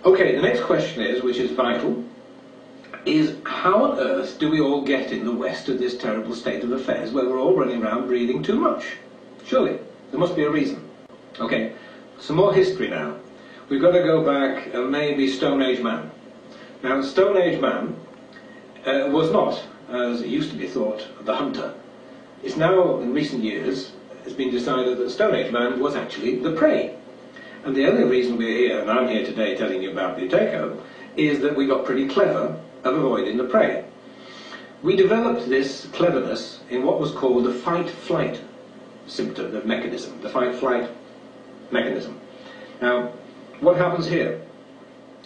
Okay, the next question is, which is vital, is how on earth do we all get in the West to this terrible state of affairs where we're all running around breathing too much? Surely, there must be a reason. Okay, some more history now. We've got to go back maybe Stone Age man. Now, Stone Age man was not, as it used to be thought, the hunter. It's now, in recent years, it's been decided that Stone Age man was actually the prey. And the only reason we're here, and I'm here today telling you about Buteyko, is that we got pretty clever of avoiding the prey. We developed this cleverness in what was called the fight-flight symptom, the mechanism, the fight-flight mechanism. Now, what happens here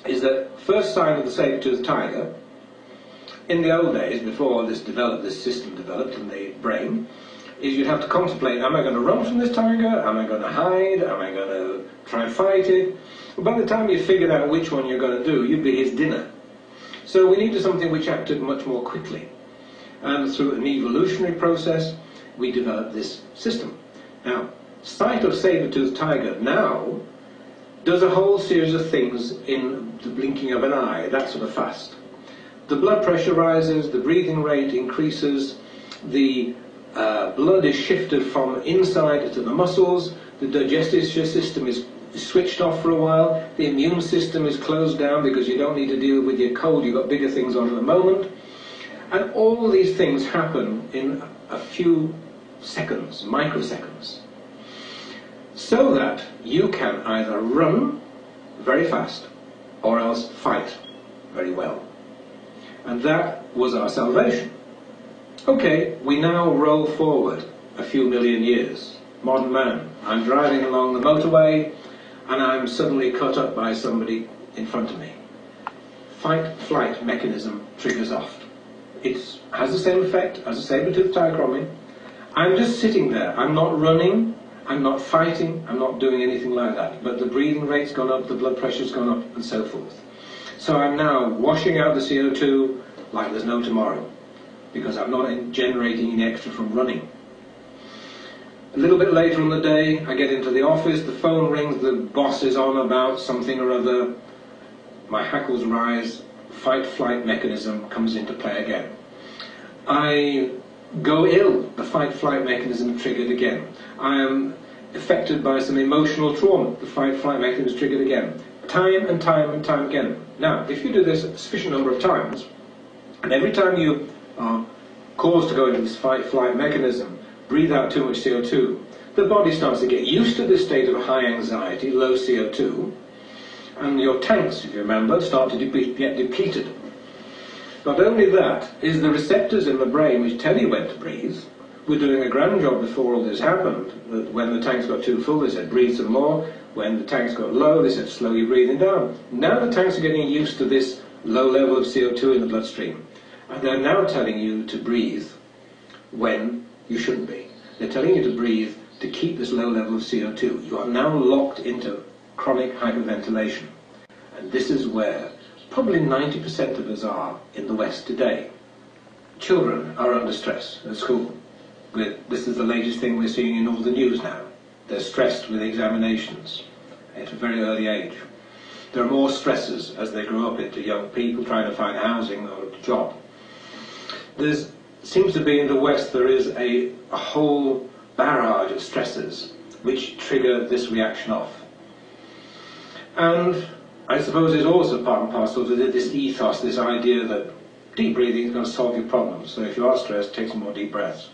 is that first sign of the saber-toothed tiger, in the old days, before this system developed in the brain, is you'd have to contemplate, am I going to run from this tiger? Am I going to hide? Am I going to try and fight it? But by the time you figured out which one you're going to do, you'd be his dinner. So we needed something which acted much more quickly. And through an evolutionary process, we developed this system. Now, sight of saber-toothed tiger now does a whole series of things in the blinking of an eye, that sort of fast. The blood pressure rises, the breathing rate increases, the blood is shifted from inside to the muscles, the digestive system is switched off for a while, the immune system is closed down because you don't need to deal with your cold, you've got bigger things on at the moment. And all these things happen in a few seconds, microseconds, so that you can either run very fast or else fight very well. And that was our salvation. Okay, we now roll forward a few million years. Modern man. I'm driving along the motorway and I'm suddenly cut up by somebody in front of me. Fight-flight mechanism triggers off. It has the same effect as a saber-toothed tiger on me. I'm just sitting there. I'm not running, I'm not fighting, I'm not doing anything like that. But the breathing rate's gone up, the blood pressure's gone up, and so forth. So I'm now washing out the CO2 like there's no tomorrow, because I'm not generating any extra from running. A little bit later in the day, I get into the office, the phone rings, the boss is on about something or other, my hackles rise, fight-flight mechanism comes into play again. I go ill, the fight-flight mechanism triggered again. I am affected by some emotional trauma, the fight-flight mechanism is triggered again. Time and time and time again. Now, if you do this a sufficient number of times, and every time you are caused to go into this fight-flight mechanism, breathe out too much CO2, the body starts to get used to this state of high anxiety, low CO2, and your tanks, if you remember, start to get depleted. Not only that, is the receptors in the brain which tell you when to breathe were doing a grand job before all this happened. That when the tanks got too full, they said breathe some more. When the tanks got low, they said slow your breathing down. Now the tanks are getting used to this low level of CO2 in the bloodstream. And they're now telling you to breathe when you shouldn't be. They're telling you to breathe to keep this low level of CO2. You are now locked into chronic hyperventilation. And this is where probably 90% of us are in the West today. Children are under stress at school. This is the latest thing we're seeing in all the news now. They're stressed with examinations at a very early age. There are more stresses as they grow up into young people trying to find housing or a job. There seems to be in the West there is a whole barrage of stresses which trigger this reaction off. And I suppose it's also part and parcel of this ethos, this idea that deep breathing is going to solve your problems. So if you are stressed, take some more deep breaths.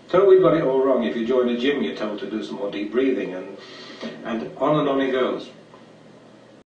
So we've got it all wrong. If you join a gym, you're told to do some more deep breathing, and on it goes.